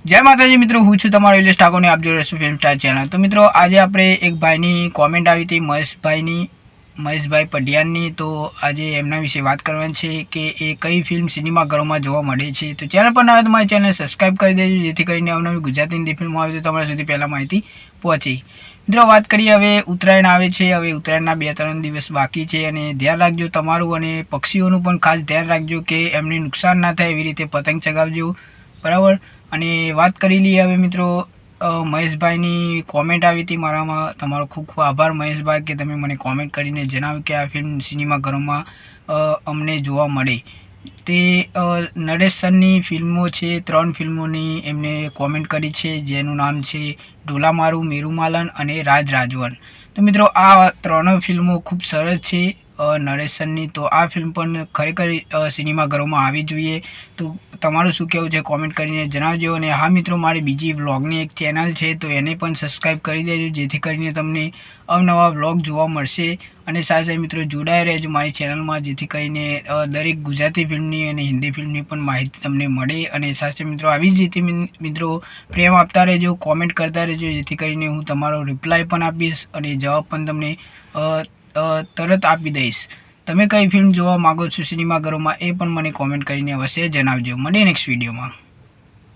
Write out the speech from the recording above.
જય માતાજી મિત્રો, હું છું તમારો ઇલેશ ઠાકોર ને આપ જોઈ રહ્યા છો ફિલ્મ સ્ટાર ચેનલ। તો મિત્રો આજે આપણે એક ભાઈની કોમેન્ટ આવી હતી મહેશભાઈ પઢિયારની। તો આજે એમના વિશે વાત કરવાની છે કે એ કઈ ફિલ્મ સિનેમાઘરોમાં જોવા મળે છે। તો ચેનલ પર ના આવે તો મારી ચેનલ સબસ્ક્રાઈબ કરી દેજો, જેથી કરીને અવનવી ગુજરાતી હિન્દી ફિલ્મો આવે તો તમારા સુધી પહેલાં માહિતી પહોંચે। મિત્રો વાત કરીએ, હવે ઉત્તરાયણ આવે છે। હવે ઉત્તરાયણના 2-3 દિવસ બાકી છે અને ધ્યાન રાખજો તમારું અને પક્ષીઓનું પણ ખાસ ધ્યાન રાખજો કે એમને નુકસાન ના થાય, એવી રીતે પતંગ ચગાવજો, બરાબર। અને વાત કરી લઈએ હવે મિત્રો, મહેશભાઈની કોમેન્ટ આવી હતી મારામાં। તમારો ખૂબ ખૂબ આભાર મહેશભાઈ કે તમે મને કોમેન્ટ કરીને જણાવ્યું કે આ ફિલ્મ સિનેમાઘરોમાં અમને જોવા મળે। તે નરેશ સરની ફિલ્મો છે, 3 ફિલ્મોની એમને કોમેન્ટ કરી છે, જેનું નામ છે ઢોલા મારું, મેરુમાલન અને રાજ રાજવન। તો મિત્રો આ 3 ફિલ્મો ખૂબ સરસ છે નરેશ સરની। તો આ ફિલ્મ પણ ખરેખર સિનેમાઘરોમાં આવવી જોઈએ। તો તમારું શું કહેવું છે કોમેન્ટ કરીને જણાવજો। અને હા મિત્રો, મારી બીજી વ્લોગની એક ચેનલ છે, તો એને પણ સબસ્ક્રાઈબ કરી દેજો, જેથી કરીને તમને અવનવા વ્લોગ જોવા મળશે। અને સાથે મિત્રો જોડાઈ રહેજો મારી ચેનલમાં, જેથી કરીને દરેક ગુજરાતી ફિલ્મની અને હિન્દી ફિલ્મની પણ માહિતી તમને મળે। અને સાથે મિત્રો આવી જ રીતે મિત્રો પ્રેમ આપતા રહેજો, કોમેન્ટ કરતા રહેજો, જેથી કરીને હું તમારો રિપ્લાય પણ આપીશ અને જવાબ પણ તમને તરત આપી દઈશ। તમે કઈ ફિલ્મ જોવા માગો છો સિનેમાઘરોમાં, એ પણ મને કોમેન્ટ કરીને અવશ્ય જણાવજો। મળીએ નેક્સ્ટ વિડીયોમાં।